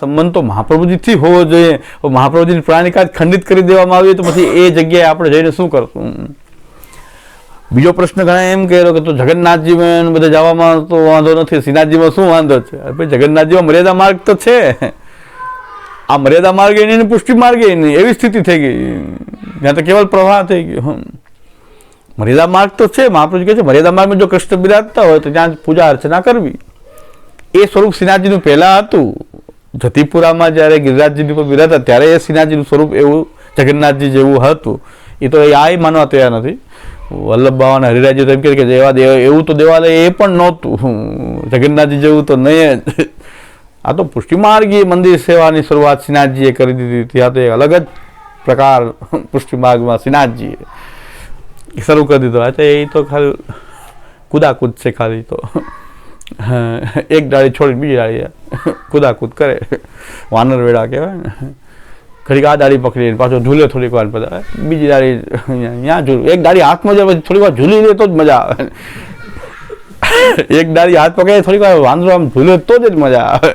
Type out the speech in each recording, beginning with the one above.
સંબંધ તો મહાપ્રભુજીથી હોવો જોઈએ. મહાપ્રભુજીની પ્રાણિકા ખંડિત કરી દેવામાં આવી તો પછી એ જગ્યાએ આપણે જઈને શું કરશું? બીજો પ્રશ્ન ઘણા એમ કહેલો કે તો જગન્નાથજીમાં બધા જવામાં તો વાંધો નથી, શ્રીનાથજીમાં શું વાંધો છે? ભાઈ જગન્નાથજીમાં મર્યાદા માર્ગ તો છે. આ મર્યાદા માર્ગ એની પુષ્ટિ માર્ગ એની એવી સ્થિતિ થઈ ગઈ જ્યાં તો કેવલ પ્રવાહ થઈ ગયો. મર્યાદા માર્ગ તો છે. મહાપ્રભુજી કહે છે મર્યાદા માર્ગમાં જો કૃષ્ણ બિરાજતા હોય તો ત્યાં પૂજા અર્ચના કરવી. એ સ્વરૂપ શ્રીનાથજીનું પહેલાં હતું. જતીપુરામાં જ્યારે ગિરિરાજજીની ઉપર બિરાજતા ત્યારે એ શ્રીનાથજીનું સ્વરૂપ એવું જગન્નાથજી જેવું હતું. એ તો આ માનવા તૈયાર નથી. વલ્લભ બાવા અને હરિરાજજી તો એમ કહે કે એવું તો દેવાલય એ પણ નહોતું, જગન્નાથજી જેવું તો નહીં જ. આ તો પુષ્ટિ માર્ગીય મંદિર સેવાની શરૂઆત શ્રીનાથજીએ કરી દીધી. ત્યાં તો એક અલગ જ પ્રકાર પુષ્ટિ માર્ગમાં શ્રીનાથજીએ શરૂ કરી દીધો. અચ્છા એ તો ખાલી કુદાકૂદ છે. ખાલી તો એક ડાળી છોડી બીજી ડાળી કુદાકૂદ કરે, વાનર વેળા કહેવાય ને. ઘડીક આ ડાળી પકડીને પાછો ઝૂલે થોડીક વાર, બધા બીજી ડાળી ત્યાં ઝૂલે. એક ડાળી હાથમાં જાય પછી થોડીક વાર ઝૂલી લે તો જ મજા આવે. એક ડાળી હાથ પકડે થોડીક વાર વાંદરો આમ ઝૂલે તો જ મજા આવે.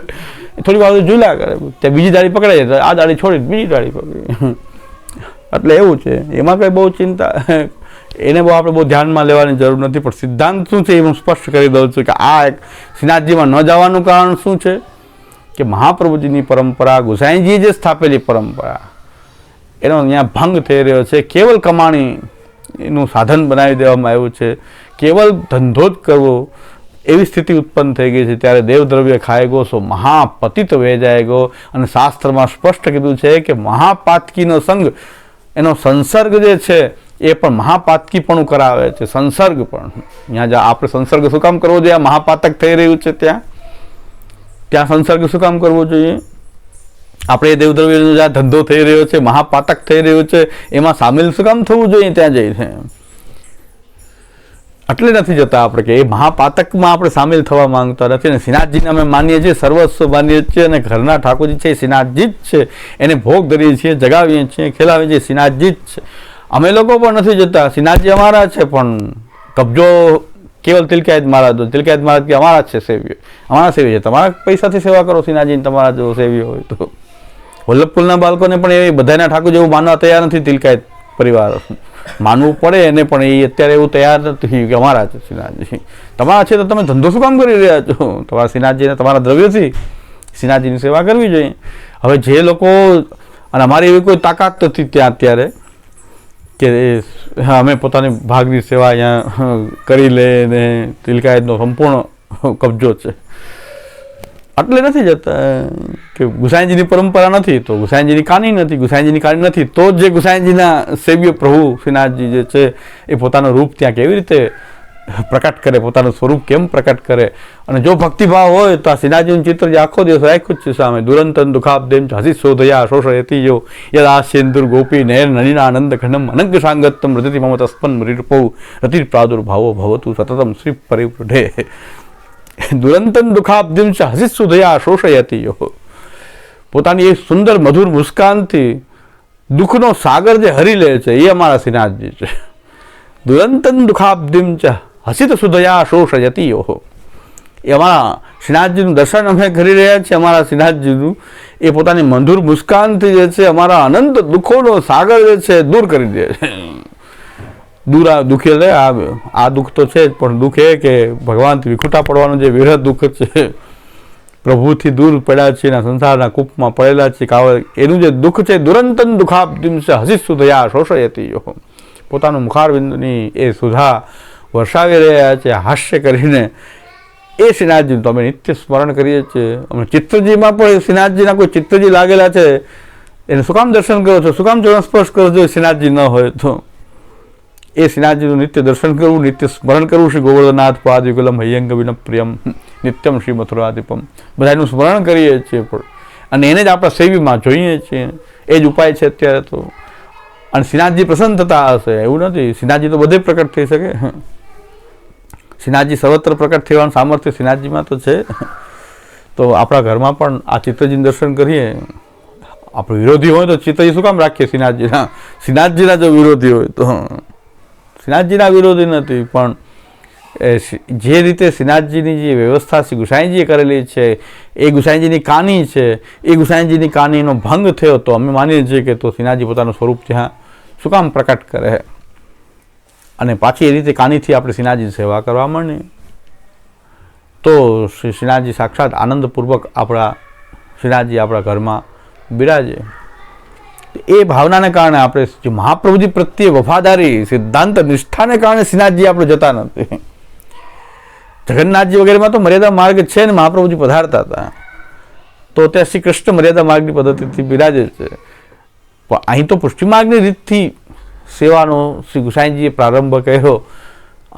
થોડીક વાર ઝૂલ્યા કરે, ત્યાં બીજી ડાળી પકડાય તો આ ડાળી છોડી બીજી ડાળી પકડી. એટલે એવું છે. એમાં કંઈ બહુ ચિંતા એને આપણે બહુ ધ્યાનમાં લેવાની જરૂર નથી. પણ સિદ્ધાંત શું છે એ હું સ્પષ્ટ કરી દઉં છું કે આ એક શ્રીનાથજીમાં ન જવાનું કારણ શું છે કે મહાપ્રભુજીની પરંપરા, ગુસાઈજીએ જે સ્થાપેલી પરંપરા એનો અહીંયા ભંગ થઈ રહ્યો છે. કેવલ કમાણીનું સાધન બનાવી દેવામાં આવ્યું છે. કેવલ ધંધો જ કરવો એવી સ્થિતિ ઉત્પન્ન થઈ ગઈ છે. ત્યારે દેવદ્રવ્ય ખાયગો સો મહાપતિત વેજાયગો. અને શાસ્ત્રમાં સ્પષ્ટ કીધું છે કે મહાપાતકીનો સંગ, એનો સંસર્ગ જે છે એ પણ મહાપાતકીપણું કરાવે છે. સંસર્ગ પણ અહીંયા આપણે સંસર્ગ શું કામ કરવો જોઈએ? આ મહાપાતક થઈ રહ્યું છે ત્યાં સંસર્ગ શું કામ કરવો જોઈએ? આપણે દેવદ્રવ્યનો જ્યાં ધંધો થઈ રહ્યો છે, મહાપાતક થઈ રહ્યો છે, એમાં સામેલ શું કામ થવું જોઈએ ત્યાં જઈને? એટલે નથી જતા આપણે કે એ મહાપાતકમાં આપણે સામેલ થવા માંગતા નથી. અને શ્રીનાથજીને અમે માનીએ છીએ, સર્વસ્વ માનીએ છીએ. અને ઘરના ઠાકોરજી છે એ શ્રીનાથજી જ છે. એને ભોગ ધરીએ છીએ, જગાવીએ છીએ, ખેલાવીએ છીએ, શ્રીનાથજી જ છે. અમે લોકો પણ નથી જતા. શ્રીનાથજી અમારા છે પણ કબજો કેવલ તિલકાયત મહારાજ. તિલકાયત મહારાજ કે અમારા જ છે સેવ્ય, અમારા સેવ્ય છે. તમારા પૈસાથી સેવા કરો શ્રીનાથજીને, તમારા જો સેવ્ય હોય તો. વલ્લભકુલના બાળકોને પણ એ બધાના ઠાકોર જેવું માનવા તૈયાર નથી. તિલકાયત પરિવાર માનવું પડે એને, પણ એ અત્યારે એવું તૈયાર નથી કે અમારા છે શ્રીનાથજી. તમારા છે તો તમે ધંધો શું કામ કરી રહ્યા છો? તમારા શ્રીનાથજીને તમારા દ્રવ્યથી શ્રીનાથજીની સેવા કરવી જોઈએ. હવે જે લોકો, અને અમારી એવી કોઈ તાકાત નથી ત્યાં અત્યારે કે અમે પોતાની ભાગની સેવા અહીંયા કરી લે ને તિલકાયતનો સંપૂર્ણ કબજો છે. એટલે નથી જતા કે ગુસાઈજીની પરંપરા નથી તો ગુસાઈજીની કાની નથી. ગુસાઈજીની કાની નથી તો જે ગુસાઈજીના સેવ્ય પ્રભુ શ્રીનાથજી જે છે એ પોતાનું રૂપ ત્યાં કેવી રીતે પ્રકટ કરે, પોતાનું સ્વરૂપ કેમ પ્રકટ કરે? અને જો ભક્તિભાવ હોય તો આ શ્રીનાથજીનું ચિત્ર જે આખો દિવસ રાખ્યું જ છે સામે. દુરંતન દુઃખાબ્દેમ હસી શોધયા શોષયતી યો યદા સેન્દુર ગોપી નયર નલિનાનંદ ખંડમ અનંગ સાંગત્તમ રતિતિ મમ તસ્પન મૃપૌ રતિર પ્રાદુર્ભાવો ભવતુ સતતમ શ્રી પરિવૃઢે. દુરંતન દુઃખાબ્દિમ હસી શોધયા શોષયતી યો. પોતાની એ સુંદર મધુર મુસ્કાનથી દુઃખનો સાગર જે હરી લે છે એ અમારા શ્રીનાથજી છે. દુરંતન દુઃખાબ્દિમ હસિત સુધયા શોષયતી યો. એ અમારા શ્રીનાથજીનું દર્શન અમે કરી રહ્યા છીએ. અમારા શ્રીનાથજીનું એ પોતાની મધુર મુસ્કાનથી જે છે અમારા અનંત દુઃખોનો સાગર જે છે દૂર કરી દે છે. દુઃખે લે આ દુઃખ તો છે જ, પણ દુઃખ એ કે ભગવાનથી વિખૂટા પડવાનું જે વિરહ દુઃખ છે, પ્રભુથી દૂર પડ્યા છે, સંસારના કૂપમાં પડેલા છે, એનું જે દુઃખ છે દુરંતન દુઃખાબ્દિમ હસી સુધયા શોષયતી યો. પોતાનું મુખારબિંદુની એ સુધા વર્ષાવી રહ્યા છે હાસ્ય કરીને. એ શ્રીનાથજીનું તો અમે નિત્ય સ્મરણ કરીએ છીએ. અમે ચિત્રજીમાં પણ શ્રીનાથજીના કોઈ ચિત્રજી લાગેલા છે એને શું કામ દર્શન કરો છો? શું કામ ચરણ સ્પર્શ કરો છો? શ્રીનાથજી ન હોય તો એ શ્રીનાથજીનું નિત્ય દર્શન કરવું, નિત્ય સ્મરણ કરવું. શ્રી ગોવર્ધનાથ પાદયુગલમ હૈયંગ વિન પ્રિયમ નિત્યમ શ્રી મથુરાદીપમ બધાનું સ્મરણ કરીએ છીએ. પણ અને એને જ આપણા સેવીમાં જોઈએ છીએ. એ જ ઉપાય છે અત્યારે તો. અને શ્રીનાથજી પ્રસન્ન થતા હશે એવું નથી. શ્રીનાથજી તો બધે પ્રકટ થઈ શકે. શ્રીનાથજી સર્વત્ર પ્રકટ થવાનું સામર્થ્ય શ્રીનાથજીમાં તો છે. તો આપણા ઘરમાં પણ આ ચિત્રજીનું દર્શન કરીએ. આપણો વિરોધી હોય તો ચિત્રજી શું કામ રાખીએ શ્રીનાથજીના? શ્રીનાથજીના જો વિરોધી હોય તો શ્રીનાથજીના વિરોધી નથી, પણ જે રીતે શ્રીનાથજીની જે વ્યવસ્થા શ્રી ગુસાઈજીએ કરેલી છે, એ ગુસાઈજીની કાની છે, એ ગુસાઈજીની કાનીનો ભંગ થયો તો અમે માનીએ છીએ કે તો શ્રીનાથજી પોતાનું સ્વરૂપ ત્યાં શું કામ પ્રકટ કરે અને પાછી એ રીતે કાનીથી આપણે શ્રીનાથજીની સેવા કરવા માંડીએ તો શ્રીનાથજી સાક્ષાત આનંદપૂર્વક આપણા શ્રીનાથજી આપણા ઘરમાં બિરાજે. એ ભાવનાને કારણે આપણે જે મહાપ્રભુજી પ્રત્યે વફાદારી સિદ્ધાંત નિષ્ઠાને કારણે શ્રીનાથજી આપણે જતા નથી. જગન્નાથજી વગેરેમાં તો મર્યાદા માર્ગ છે ને મહાપ્રભુજી પધારતા હતા તો ત્યાં શ્રી કૃષ્ણ મર્યાદા માર્ગની પદ્ધતિથી બિરાજે છે. પણ અહીં તો પુષ્ટિ માર્ગની રીતથી સેવાનો શ્રી ગુસાઈજીએ પ્રારંભ કર્યો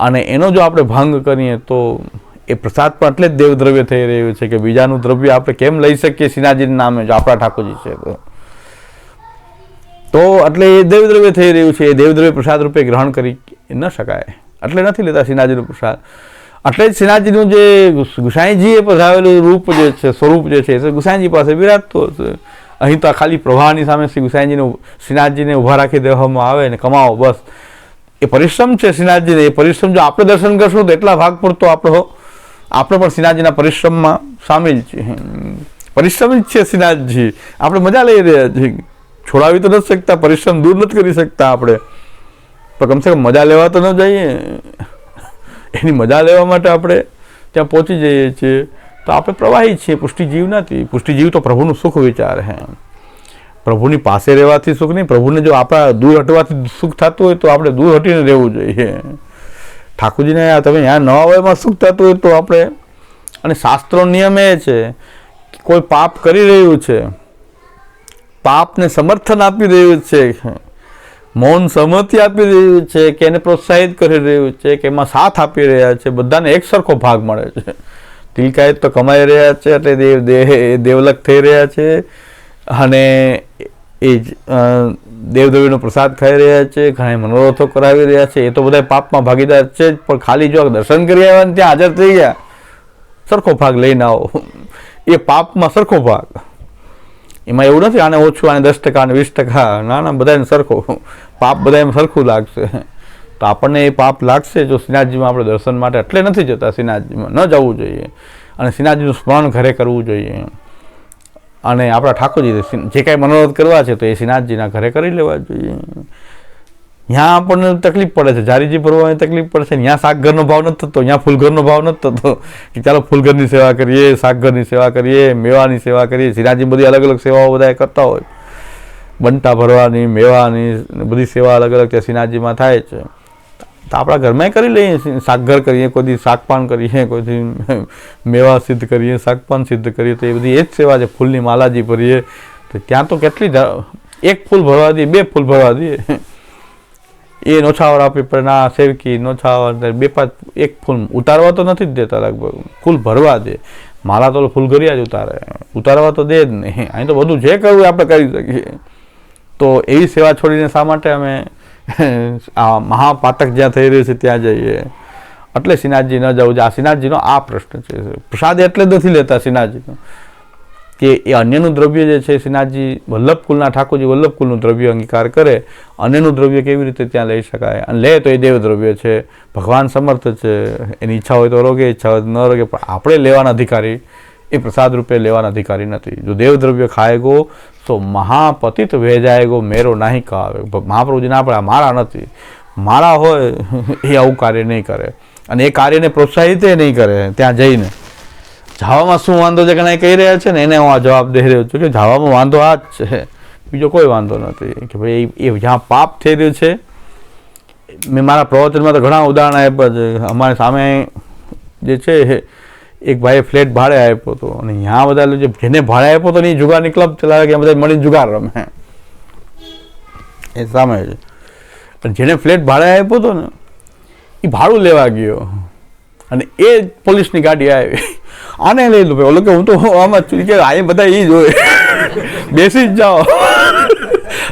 અને એનો જો આપણે ભંગ કરીએ તો એ પ્રસાદ પણ એટલે જ દેવદ્રવ્ય થઈ રહ્યું છે કે બીજાનું દ્રવ્ય આપણે કેમ લઈ શકીએ શ્રીનાથજીના નામે જો આપણા ઠાકોરજી છે તો એટલે એ દેવદ્રવ્ય થઈ રહ્યું છે. એ દેવદ્રવ્ય પ્રસાદ રૂપે ગ્રહણ કરી ન શકાય એટલે નથી લેતા શ્રીનાથજીનો પ્રસાદ. એટલે જ શ્રીનાથજીનું જે ગુસાઈજીએ પધારેલું રૂપ જે છે, સ્વરૂપ જે છે એ ગુસાઈજી પાસે બિરાજતો હશે. અહીં તો ખાલી પ્રવાહની સામે શ્રી ગુસાઈજીને શ્રીનાથજીને ઊભા રાખી દેવામાં આવે ને કમાવો બસ. એ પરિશ્રમ છે શ્રીનાથજીને. એ પરિશ્રમ જો આપણે દર્શન કરશું તો એટલા ભાગ પડતો આપણે પણ શ્રીનાથજીના પરિશ્રમમાં સામેલ છીએ. પરિશ્રમી જ છે શ્રીનાથજી. આપણે મજા લઈ રહ્યા છીએ. છોડાવી તો નથી શકતા, પરિશ્રમ દૂર નથી કરી શકતા આપણે, પણ કમસે કમ મજા લેવા તો ન જઈએ. એની મજા લેવા માટે આપણે ત્યાં પહોંચી જઈએ છીએ તો આપણે પ્રવાહી છીએ, પુષ્ટિજીવ નથી. પુષ્ટિજીવ તો પ્રભુનું સુખ વિચાર હે. પ્રભુની પાસે રહેવાથી સુખ નહીં, પ્રભુને જો આપણા દૂર હટવાથી સુખ થતું હોય તો આપણે દૂર હટીને રહેવું જોઈએ. ઠાકોરજીને તમે ત્યાં ન આવવામાં સુખ થતું હોય તો આપણે, અને શાસ્ત્રનો નિયમ એ છે કે કોઈ પાપ કરી રહ્યું છે, પાપને સમર્થન આપી રહ્યું છે, મૌન સહમતિ આપી રહ્યું છે કે એને પ્રોત્સાહિત કરી રહ્યું છે કે એમાં સાથ આપી રહ્યા છે, બધાને એક સરખો ભાગ મળે છે. તિલકાયત તો કમાઈ રહ્યા છે એટલે દેવલક થઈ રહ્યા છે અને એ જ દેવદેવીનો પ્રસાદ ખાઈ રહ્યા છે, ઘણા મનોરથો કરાવી રહ્યા છે. એ તો બધા પાપમાં ભાગીદાર છે જ, પણ ખાલી જો દર્શન કરી આવ્યા ને ત્યાં હાજર થઈ ગયા, સરખો ભાગ લઈને આવો. એ પાપમાં સરખો ભાગ. એમાં એવું નથી આને ઓછું, આને 10% આને 20%. ના ના, બધાને સરખો પાપ, બધાને સરખું લાગશે. તો આપણને એ પાપ લાગશે જો શ્રીનાથજીમાં આપણે દર્શન માટે એટલે નથી જતા. શ્રીનાથજીમાં ન જવું જોઈએ અને શ્રીનાથજીનું સ્મરણ ઘરે કરવું જોઈએ. અને આપણા ઠાકોરજી જે કાંઈ મનોરથ કરવા છે તો એ શ્રીનાથજીના ઘરે કરી લેવા જોઈએ. ત્યાં આપણને તકલીફ પડે છે, જારીજી ભરવાની તકલીફ પડે છે. ત્યાં શાકઘરનો ભાવ નથી થતો, ત્યાં ફૂલઘરનો ભાવ નથી થતો કે ચાલો ફૂલઘરની સેવા કરીએ, શાકઘરની સેવા કરીએ, મેવાની સેવા કરીએ. શ્રીનાથજી બધી અલગ અલગ સેવાઓ બધા કરતા હોય, બંટા ભરવાની, મેવાની, બધી સેવા અલગ અલગ ત્યાં શ્રીનાથજીમાં થાય છે. તો આપણા ઘરમાં કરી લઈએ, શાકઘર કરીએ, કોઈ દી શાકપાન કરીએ, કોઈ દી મેવા સિદ્ધ કરીએ, શાકપાન સિદ્ધ કરીએ. તો એ બધી એ જ સેવા છે. ફૂલની માલાજી ભરીએ તો ત્યાં તો કેટલી, એક ફૂલ ભરવા દઈએ, 2 ફૂલ ભરવા દઈએ, એ નોછાવર આપી પડે ના સેવકી નોછાવર 2-5 1 ફૂલ ઉતારવા તો નથી જ દેતા. લગભગ ફૂલ ભરવા દે. માલા તો ફૂલ ઘરિયા જ ઉતારવા તો દે જ નહીં. અહીં તો બધું જે કરવું આપણે કરી શકીએ. તો એવી સેવા છોડીને શા માટે અમે આ મહાપાતક જ્યાં થઈ રહ્યું છે ત્યાં જઈએ? એટલે શ્રીનાથજી ન જવું છે. આ શ્રીનાથજીનો આ પ્રશ્ન છે. પ્રસાદ એટલે જ નથી લેતા શ્રીનાથજીનો કે એ અન્યનું દ્રવ્ય જે છે શ્રીનાથજી વલ્લભકુલના ઠાકોરજી વલ્લભકુલનું દ્રવ્ય અંગીકાર કરે, અન્યનું દ્રવ્ય કેવી રીતે ત્યાં લઈ શકાય? અને લે તો એ દેવ દ્રવ્ય છે. ભગવાન સમર્થ છે, એની ઈચ્છા હોય તો રોગે, ઈચ્છા હોય તો ન રોગે, પણ આપણે લેવાના અધિકારી, એ પ્રસાદ રૂપે લેવાના અધિકારી નથી. જો દેવ દ્રવ્ય ખાએગો તો મહાપતિત વેજાએગો મેરો નહીં કહાવે. મહાપ્રભુજી ના પડે, મારા નથી. મારા હોય એ આવું કાર્ય નહીં કરે અને એ કાર્યને પ્રોત્સાહિત નહીં કરે. ત્યાં જઈને જવામાં શું વાંધો છે ઘણા કહી રહ્યા છે ને, એને હું આ જવાબ દઈ રહ્યો છું કે જવામાં વાંધો આ જ છે, બીજો કોઈ વાંધો નથી. કે ભાઈ એ જ્યાં પાપ થઈ રહ્યું છે, મેં મારા પ્રવચનમાં તો ઘણા ઉદાહરણ આપ્યા છે. અમારી સામે જે છે એક ભાઈએ ફ્લેટ ભાડે આપ્યો હતો અને ત્યાં બધા જેને ભાડે આપ્યો હતો ને એ જુગારની ક્લબ ચલાવે કે બધા મળીને જુગાર રમે. એ સામે છે. જેને ફ્લેટ ભાડે આપ્યો હતો ને એ ભાડું લેવા ગયો અને એ પોલીસની ગાડી આવી, આને લઈ લો. ઓલો કે હું તો આમાં કે આ બધા એ જ હોય, બેસી જ જાઓ.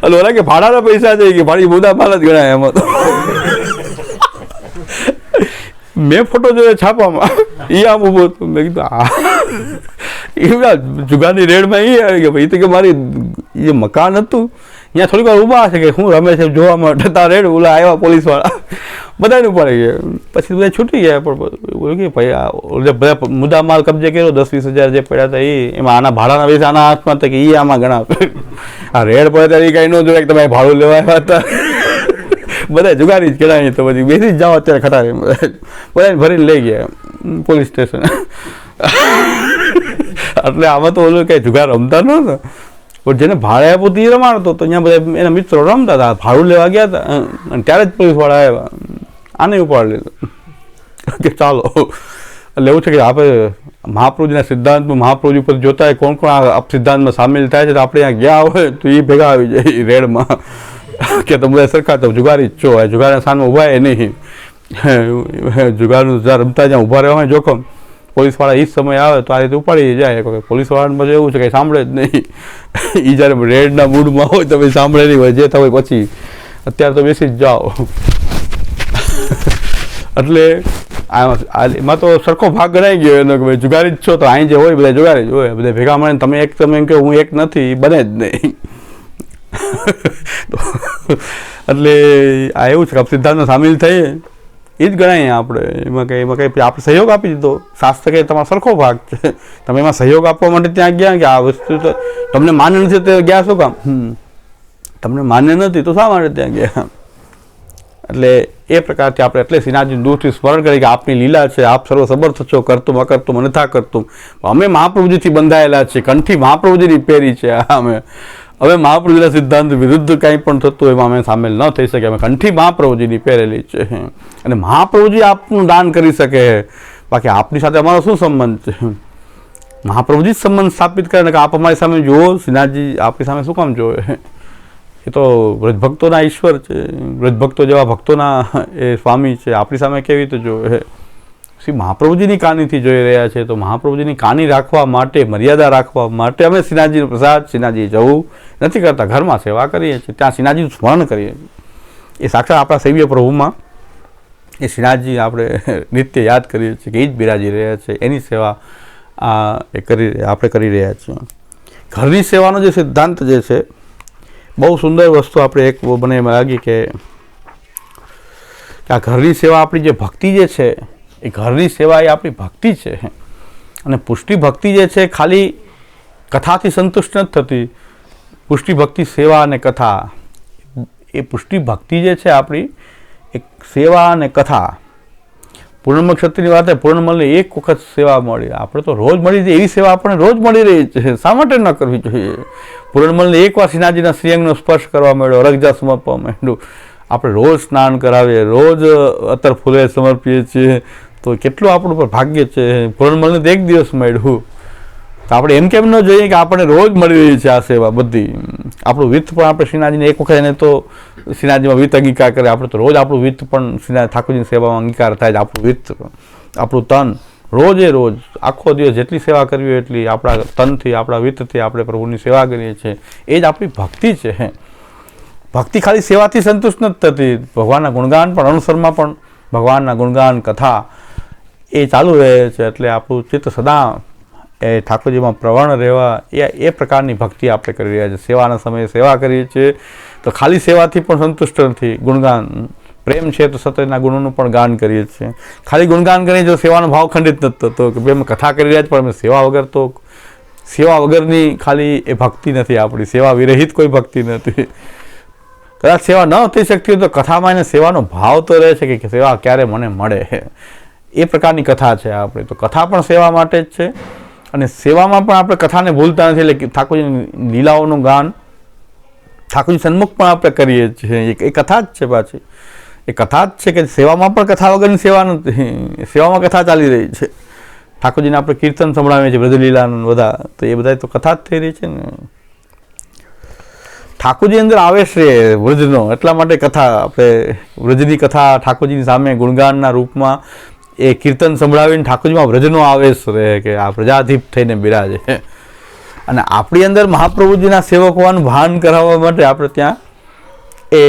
અને ઓલા કે ભાડાના પૈસા છે કે ભાડી મુદ્દા માલ જ ગણાય એમાં. તો મેં ફોટો જોયો છાપામાં, એ આમ ઊભો હતો. મેં કીધું એ જુગારની રેડમાં એ આવી ગયા. ભાઈ તો કે મારી એ મકાન હતું ત્યાં થોડીક વાર ઊભા છે કે શું રમે છે જોવા માટે, તા રેડ ઓલા આવ્યા પોલીસવાળા બધાને ઉપાડી ગયા. પછી બધા છૂટી ગયા. પણ કે ભાઈ આ બધા મુદ્દા માલ કબજે કર્યો 10-20 હજાર જે પડ્યા હતા એમાં આના ભાડાના પૈસા આના હાથમાં હતા કે એ આમાં ઘણા આ રેડ પડે ત્યારે કાંઈ ન જોવે કે તમે ભાડું લેવા આવ્યા હતા. બધા જુગારી જ કહેવાય. તો પછી બેસી જ જાઓ અત્યારે ખટારે બધાને ભરીને લઈ ગયા પોલીસ સ્ટેશન. એટલે આમાં તો ઓલું કંઈ જુગાર રમતા નહોતા, પણ જેને ભાડે આપ્યું એ રમાડતો તો અહીંયા બધા એના મિત્રો રમતા હતા, ભાડું લેવા ગયા હતા અને ત્યારે જ પોલીસવાળા આવ્યા, આને ઉપાડી લીધો કે ચાલો. એટલે એવું છે કે આપણે મહાપ્રભુજીના સિદ્ધાંતમાં મહાપ્રભુજી પર જોતા કોણ કોણ આ સિદ્ધાંતમાં સામેલ થાય છે, તો આપણે અહીંયા ગયા હોય તો એ ભેગા આવી જાય રેડમાં કે તમે બધા સરખા તો જુગારી જ છો, જુગારના સ્થાનમાં ઊભા એ નહીં. જુગારનું રમતા જ્યાં ઊભા રહેવામાં જોખમ, પોલીસવાળા એ જ સમય આવે તો આ રીતે ઉપાડી જાય. પોલીસવાળાને બધું એવું છે કંઈ સાંભળે જ નહીં. એ જ્યારે રેડના મૂડમાં હોય તો પછી સાંભળે નહીં હોય, જે થવાય પછી અત્યારે તો બેસી જ જાઓ. એટલે એમાં તો સરખો ભાગ ગણાઈ ગયો એનો કે ભાઈ જુગારી જ છો તો અહીં જે હોય બધા જુગારી જ હોય. બધા ભેગા મળે તમે એમ કહો હું એક નથી, એ બને જ નહીં. એટલે આ એવું છે કે સિદ્ધાંતમાં સામેલ થઈએ એ જ ગણાય આપણે. એમાં કંઈ આપણે સહયોગ આપી દીધો. શાસ્ત્ર કહે તમારો સરખો ભાગ છે, તમે એમાં સહયોગ આપવા માટે ત્યાં ગયા કે આ વસ્તુ તો તમને માન્ય નથી તો ગયા શું કામ? તમને માન્ય નથી તો શા માટે ત્યાં ગયા? એટલે એ પ્રકારથી આપણે એટલે શ્રીનાથજી દૂરથી સ્મરણ કરી કે આપની લીલા છે, આપ સર્વ સમર્થ છો, કરતું અકર્તું નથી કરતું. અમે મહાપ્રભુજીથી બંધાયેલા છીએ, કંઠી મહાપ્રભુજીની પહેરી છે. અમે મહાપ્રભુજીના સિદ્ધાંત વિરુદ્ધ કંઈ પણ થતું હોય એમાં અમે સામેલ ન થઈ શકીએ. અમે કંઠી મહાપ્રભુજીની પહેરેલી છે અને મહાપ્રભુજી આપનું દાન કરી શકે. બાકી આપની સાથે અમારો શું સંબંધ છે? મહાપ્રભુજી જ સંબંધ સ્થાપિત કરે ને કે આપ અમારી સામે જુઓ, શ્રીનાથજી આપણી સામે શું કામ જોવે? એ તો વ્રજભક્તોના ઈશ્વર છે, વ્રજભક્તો જેવા ભક્તોના એ સ્વામી છે, આપણી સામે કેવી રીતે જોવે? શ્રી મહાપ્રભુજીની કાનીથી જોઈ રહ્યા છે. તો મહાપ્રભુજીની કાની રાખવા માટે, મર્યાદા રાખવા માટે અમે શ્રીનાથજીનો પ્રસાદ, શ્રીનાથજી જવું નથી કરતા, ઘરમાં સેવા કરીએ છીએ, ત્યાં શ્રીનાથજીનું સ્મરણ કરીએ છીએ. એ સાક્ષાત આપણા સૈવ્ય પ્રભુમાં એ શ્રીનાથજી આપણે નિત્ય યાદ કરીએ છીએ કે એ જ બિરાજી રહ્યા છે, એની સેવા આપણે કરી રહ્યા છીએ. ઘરની સેવાનો જે સિદ્ધાંત જે છે બહુ સુંદર વસ્તુ. આપણે એક મને એમ લાગી કે આ ઘરની સેવા આપણી જે ભક્તિ જે છે એ ઘરની સેવા એ આપણી ભક્તિ છે. અને પુષ્ટિ ભક્તિ જે છે ખાલી કથાથી સંતુષ્ટ નથી થતી. પુષ્ટિ ભક્તિ સેવા અને કથા, એ પુષ્ટિ ભક્તિ જે છે આપણી એક સેવા અને કથા. પૂર્ણમલ ક્ષત્રિયની વાત પૂર્ણમલને એક વખત સેવા મળી, આપણે તો રોજ મળી જાય એવી સેવા આપણને રોજ મળી રહી છે, શા માટે ન કરવી જોઈએ? પૂર્ણમલને એકવાર શ્રીનાથજીના શ્રીઅંગનો સ્પર્શ કરવા મળ્યો, અરગજા સમર્પવા માંડ્યું. આપણે રોજ સ્નાન કરાવીએ, રોજ અત્તર ફૂલે સમર્પીએ છીએ, તો કેટલું આપણું પર ભાગ્ય છે. પૂર્ણમલને તો એક દિવસ મળ્યું, તો આપણે એમ કેમ ન જોઈએ કે આપણને રોજ મળી રહી છે આ સેવા બધી? આપણું વિત્ત પણ આપણે શ્રીનાથજીને એક વખત એને તો શ્રીનાથજીમાં વિત્ત અંગીકાર કરે, આપણે તો રોજ આપણું વિત્ત પણ શ્રીનાથ ઠાકોરજીની સેવામાં અંગીકાર થાય છે. આપણું વિત્ત, આપણું તન રોજે રોજ આખો દિવસ જેટલી સેવા કરવી હોય એટલી આપણા તનથી, આપણા વિત્તથી આપણે પ્રભુની સેવા કરીએ છીએ. એ જ આપણી ભક્તિ છે. ભક્તિ ખાલી સેવાથી સંતુષ્ટ નથી થતી, ભગવાનના ગુણગાન પણ અનુસરમાં પણ ભગવાનના ગુણગાન કથા એ ચાલુ રહે છે. એટલે આપણું ચિત્ત સદા એ ઠાકોરજીમાં પ્રવણ રહેવા એ પ્રકારની ભક્તિ આપણે કરી રહ્યા છીએ. સેવાના સમયે સેવા કરીએ છીએ તો ખાલી સેવાથી પણ સંતુષ્ટ નથી, ગુણગાન પ્રેમ છે તો સત્યના ગુણોનું પણ ગાન કરીએ છીએ. ખાલી ગુણગાન કરીએ જો સેવાનો ભાવ ખંડિત નથી થતો કે ભાઈ અમે કથા કરી રહ્યા છીએ પણ અમે સેવા વગર, તો સેવા વગરની ખાલી એ ભક્તિ નથી આપણી, સેવા વિરહિત કોઈ ભક્તિ નથી. કદાચ સેવા ન થઈ શકતી હોય તો કથામાં એને સેવાનો ભાવ તો રહે છે કે સેવા ક્યારે મને મળે, એ પ્રકારની કથા છે આપણી. તો કથા પણ સેવા માટે જ છે અને સેવામાં પણ આપણે કથાને ભૂલતા નથી. એટલે ઠાકોરજીની લીલાઓનું ગાન ઠાકોરજી સન્મુખ પણ આપણે કરીએ છીએ, એ કથા જ છે. પાછી એ કથા જ છે કે સેવામાં પણ કથા વગરની સેવા નથી, સેવામાં કથા ચાલી રહી છે. ઠાકોરજીને આપણે કીર્તન સંભળાવીએ છીએ, બ્રજલીલાનું બધા, તો એ બધા તો કથા જ થઈ રહી છે ને. ઠાકોરજી અંદર આવેશ રહે વ્રજનો, એટલા માટે કથા આપણે વ્રજની કથા ઠાકોરજીની સામે ગુણગાનના રૂપમાં એ કીર્તન સંભળાવીને ઠાકોરજીમાં વ્રજનો આવેશ રહે કે આ પ્રજાધીપ થઈને બિરાજે. અને આપણી અંદર મહાપ્રભુજીના સેવક હોવાનું ભાન કરાવવા માટે આપણે ત્યાં એ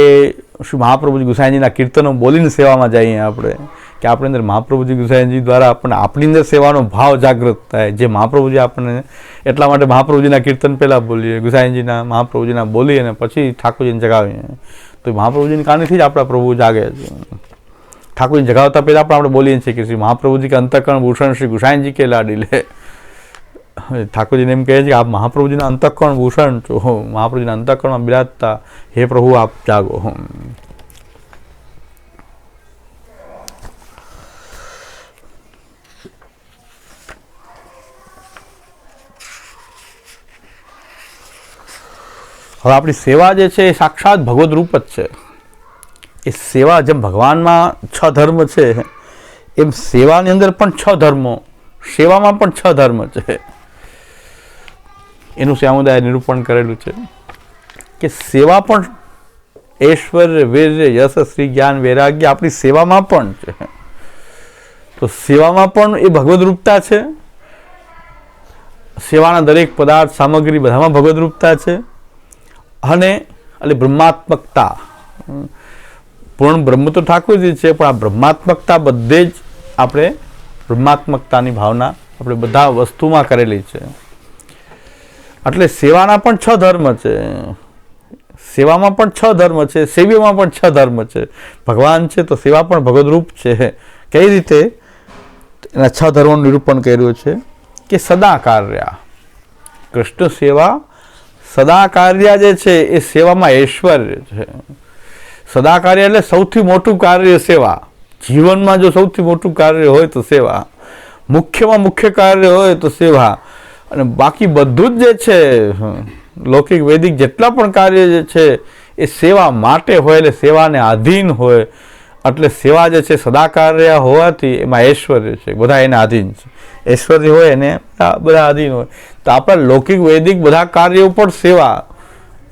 શ્રી મહાપ્રભુજી ગુસાઈજીના કીર્તનો બોલીને સેવામાં જઈએ આપણે કે આપણી અંદર મહાપ્રભુજી ગુસાઈજી દ્વારા આપણને આપણી અંદર સેવાનો ભાવ જાગૃત થાય. જે મહાપ્રભુજી આપણને એટલા માટે મહાપ્રભુજીના કીર્તન પહેલાં બોલીએ, ગુસાઈજીના મહાપ્રભુજીના બોલી અને પછી ઠાકોરજીને જગાવીએ. તો મહાપ્રભુજીની કહાનીથી જ આપણા પ્રભુ જાગે છે. ઠાકોરજી જગાવતા પહેલાં પણ આપણે બોલીએ છીએ કે શ્રી મહાપ્રભુજી કે અંતઃકરણ ભૂષણ શ્રી ગુસાઈજી કે લાડી લે. ઠાકોરજીને એમ કહે છે કે આપ મહાપ્રભુજીના અંતઃકરણ ભૂષણ છો, મહાપ્રભુજીના અંતઃકરણમાં બિરાજતા હે પ્રભુ આપ જાગો. હવે આપણી સેવા જે છે એ સાક્ષાત ભગવદ રૂપ જ છે. એ સેવા જેમ ભગવાનમાં 6 ધર્મ છે એમ સેવાની અંદર પણ 6 ધર્મો, સેવામાં પણ 6 ધર્મ છે. એનું શ્યામોદાય નિરૂપણ કરેલું છે કે સેવા પણ ઐશ્વર્ય, વીર્ય, યશ, શ્રી, જ્ઞાન, વૈરાગ્ય આપણી સેવામાં પણ છે. તો સેવામાં પણ એ ભગવદ રૂપતા છે. સેવાના દરેક પદાર્થ, સામગ્રી બધામાં ભગવદ રૂપતા છે. અને બ્રહ્માત્મકતા, પૂર્ણ બ્રહ્મ તો ઠાકોરજી છે, પણ આ બ્રહ્માત્મકતા બધે જ આપણે બ્રહ્માત્મકતાની ભાવના આપણે બધા વસ્તુમાં કરેલી છે. એટલે સેવાના પણ 6 ધર્મ છે, સેવામાં પણ 6 ધર્મ છે, સેવ્યમાં પણ 6 ધર્મ છે. ભગવાન છે તો સેવા પણ ભગવદરૂપ છે. કઈ રીતે? એના 6 ધર્મોનું નિરૂપણ કર્યું છે કે સદા કાર્યા, કૃષ્ણ સેવા સદા કાર્ય જે છે એ સેવામાં ઐશ્વર્ય છે. સદા કાર્ય એટલે સૌથી મોટું કાર્ય સેવા. જીવનમાં જો સૌથી મોટું કાર્ય હોય તો સેવા, મુખ્યમાં મુખ્ય કાર્ય હોય તો સેવા. અને બાકી બધું જ જે છે લૌકિક વૈદિક જેટલા પણ કાર્ય જે છે એ સેવા માટે હોય, એટલે સેવાને આધીન હોય. એટલે સેવા જે છે સદા કાર્ય હોવાથી એમાં ઐશ્વર્ય છે, બધા એને આધીન છે. ઐશ્વર્ય હોય એને બધા આધીન હોય. તો આપણા લૌકિક વૈદિક બધા કાર્યો પણ સેવા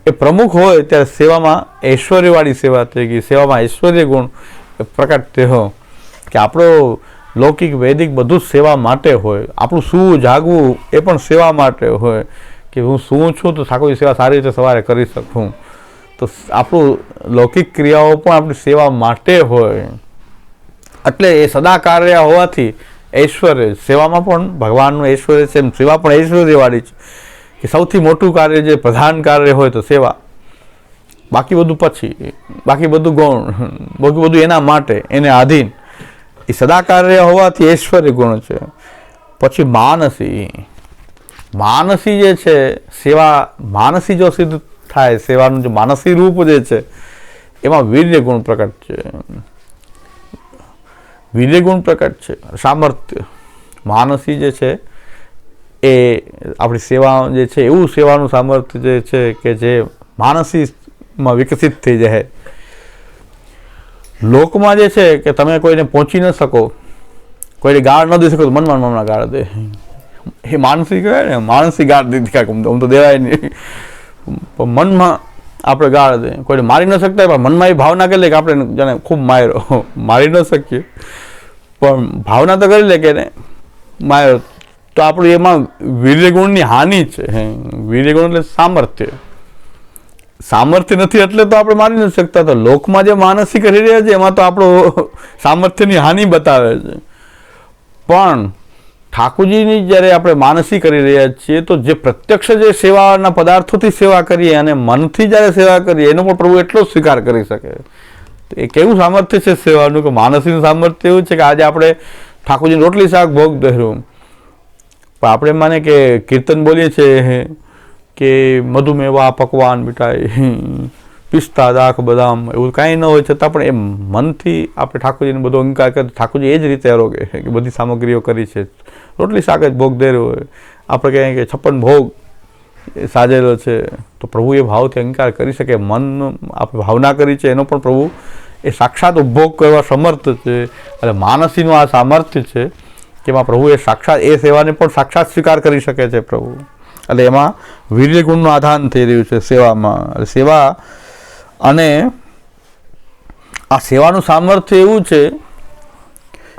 એ પ્રમુખ હોય ત્યારે સેવામાં ઐશ્વર્યવાળી સેવા થઈ ગઈ. સેવામાં ઐશ્વર્ય ગુણ પ્રકટ થયો કે આપણો લૌકિક વૈદિક બધું જ સેવા માટે હોય. આપણું સૂવું જાગવું એ પણ સેવા માટે હોય કે હું સૂવું છું તો ઠાકોરજી સેવા સારી રીતે સવારે કરી શકું. તો આપણું લૌકિક ક્રિયાઓ પણ આપણી સેવા માટે હોય. એટલે એ સદા કાર્ય હોવાથી ઐશ્વર્ય, સેવામાં પણ ભગવાનનું ઐશ્વર્ય છે, એમ સેવા પણ ઐશ્વર્યવાળી છે કે સૌથી મોટું કાર્ય જે પ્રધાન કાર્ય હોય તો સેવા, બાકી બધું પછી, બાકી બધું ગૌણ, બાકી બધું એના માટે, એને આધીન. એ સદા કાર્ય હોવાથી ઐશ્વર્ય ગુણ છે. પછી માનસી, માનસી જે છે સેવા, માનસી જો સિદ્ધ થાય, સેવાનું જે માનસી રૂપ જે છે એમાં વીર્ય ગુણ પ્રકટ છે. વીર્ય ગુણ પ્રકટ છે. સામર્થ્ય, માનસી જે છે એ આપણી સેવા જે છે એવું સેવાનું સામર્થ્ય જે છે કે જે માનસીમાં વિકસિત થઈ જાય. લોકમાં જે છે કે તમે કોઈને પહોંચી ન શકો, કોઈને ગાળ ન દઈ શકો તો મનમાં ગાળ દે, એ માનસી કહેવાય ને. માનસી ગાળ દીધી કાંઈક આમ તો દેવાય નહીં, મનમાં આપણે ગાળ દે. કોઈને મારી ન શકતા પણ મનમાં એ ભાવના કરી લે કે આપણે જાણે ખૂબ માર્યો. મારી ન શકીએ પણ ભાવના તો કરી લે કે એને માર્યો, તો આપણું એમાં વીર્ય ગુણની હાનિ છે. વીર્ય ગુણ એટલે સામર્થ્ય, સામર્થ્ય નથી એટલે તો આપણે મારી નથી શકતા. તો લોકમાં જે માનસી કરી રહ્યા છે એમાં તો આપણું સામર્થ્યની હાનિ બતાવે છે. પણ ઠાકોરજીની જ્યારે આપણે માનસી કરી રહ્યા છીએ તો જે પ્રત્યક્ષ જે સેવાના પદાર્થોથી સેવા કરીએ અને મનથી જ્યારે સેવા કરીએ એનો પણ પ્રભુ એટલો જ સ્વીકાર કરી શકે. એ કેવું સામર્થ્ય છે સેવાનું કે માનસીનું સામર્થ્ય એવું છે કે આજે આપણે ઠાકોરજીને રોટલી શાક ભોગ ધર્યું, પણ આપણે માને કે કીર્તન બોલીએ છીએ કે મધુમેવા પકવાન મીઠાઈ, પિસ્તા, દાખ, બદામ એવું કાંઈ ન હોય છતાં પણ એ મનથી આપણે ઠાકોરજીને બધો અંગીકાર કરીએ. ઠાકોરજી એ જ રીતે આરોગે કે બધી સામગ્રીઓ કરી છે, રોટલી શાક જ ભોગ ધર્યો હોય. આપણે કહીએ કે 56 ભોગ સાજેલો છે તો પ્રભુ એ ભાવથી અંગીકાર કરી શકે. મન આપણે ભાવના કરી છે એનો પણ પ્રભુ એ સાક્ષાત ઉપભોગ કરવા સમર્થ છે. એટલે માનસીનું આ સામર્થ્ય છે કે એમાં પ્રભુ એ સાક્ષાત એ સેવાને પણ સાક્ષાત સ્વીકાર કરી શકે છે પ્રભુ. એટલે એમાં વીર્ય ગુણનું આધાન થઈ રહ્યું છે સેવામાં. સેવા અને આ સેવાનું સામર્થ્ય એવું છે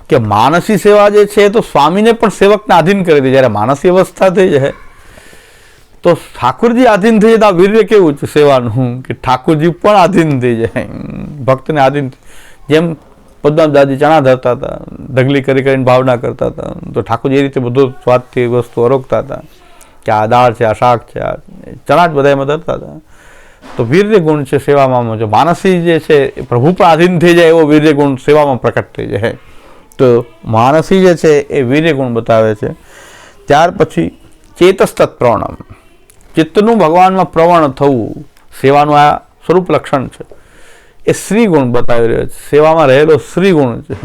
કે માનસી સેવા જે છે તો સ્વામીને પણ સેવકને આધીન કરી દે. જ્યારે માનસી અવસ્થા થઈ જાય તો ઠાકોરજી આધીન થઈ જાય. તો આ વીર્ય કેવું છે સેવાનું કે ઠાકોરજી પણ આધીન થઈ જાય, ભક્તને આધીન. જેમ પદ્મનાભદાસજી ચણા ધરતા હતા, ઢગલી કરી કરીને ભાવના કરતા હતા, તો ઠાકોરજી એ રીતે બધું સ્વાદથી વસ્તુ અરોગતા હતા કે આ દાળ છે, આ શાક છે, આ ચણા જ બધા એમાં ધરતા હતા. તો વીર્ય ગુણ છે સેવામાં, જો માનસી જે છે એ પ્રભુ પર આધીન થઈ જાય એવો વીર્ય ગુણ સેવામાં પ્રકટ થઈ જાય. તો માનસી જે છે એ વીર્ય ગુણ બતાવે છે. ત્યાર પછી ચેતસ્તત્પ્રવણમ, ચિત્તનું ભગવાનમાં પ્રવણ થવું સેવાનું આ સ્વરૂપ લક્ષણ છે. એ શ્રી ગુણ બતાવી રહ્યો છે, સેવામાં રહેલો શ્રી ગુણ છે.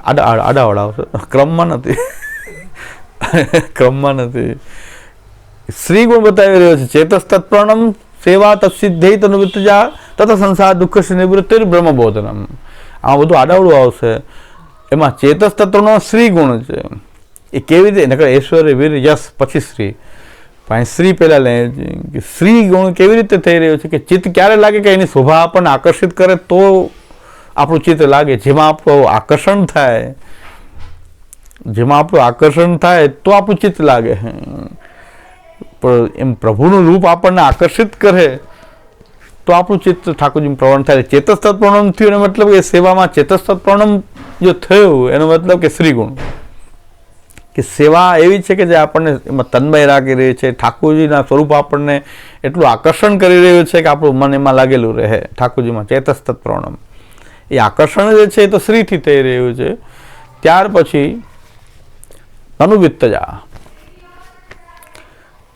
આડા આવશે, ક્રમમાં નથી, ક્રમમાં નથી. શ્રી ગુણ બતાવી રહ્યો છે. ચેતસ્તત્પ્રવણમ સેવા તત્સિદ્ધૈ તનુવિત્તજા તથા સંસાર દુઃખ નિવૃત્તિર બ્રહ્મબોધનમ. આ બધું આડાવડું આવશે. એમાં ચેતસ્તત્વનો શ્રી ગુણ છે. એ કેવી રીતે? નકર ઐશ્વર્ય વીર યશ પછી શ્રી, પણ શ્રી પહેલા લે. શ્રી ગુણ કેવી રીતે થઈ રહ્યો છે કે ચિત્ત ક્યારે લાગે કે એની શોભા આપણને આકર્ષિત કરે તો આપણું ચિત્ત લાગે. જેમાં આપણું આકર્ષણ થાય, જેમાં આપણું આકર્ષણ થાય તો આપણું ચિત્ત લાગે. પણ એમ પ્રભુનું રૂપ આપણને આકર્ષિત કરે તો આપણું ચિત્ત ઠાકોરજી પ્રવણ થાય. ચેતસ્તત્પ્રવણમ થયું એનો મતલબ કે સેવામાં ચેતસ્તત્પ્રવણમ જો થયું એનો મતલબ કે શ્રી ગુણ, કે સેવા એવી છે કે જે આપણને એમાં તન્મય રાખી રહી છે. ઠાકોરજીના સ્વરૂપ આપણને એટલું આકર્ષણ કરી રહ્યું છે કે આપણું મન એમાં લાગેલું રહે ઠાકોરજીમાં. ચેતસ્તત્પ્રવણમ એ આકર્ષણ જે છે એ તો શ્રીથી થઈ રહ્યું છે. ત્યાર પછી તનુવિત્તજા,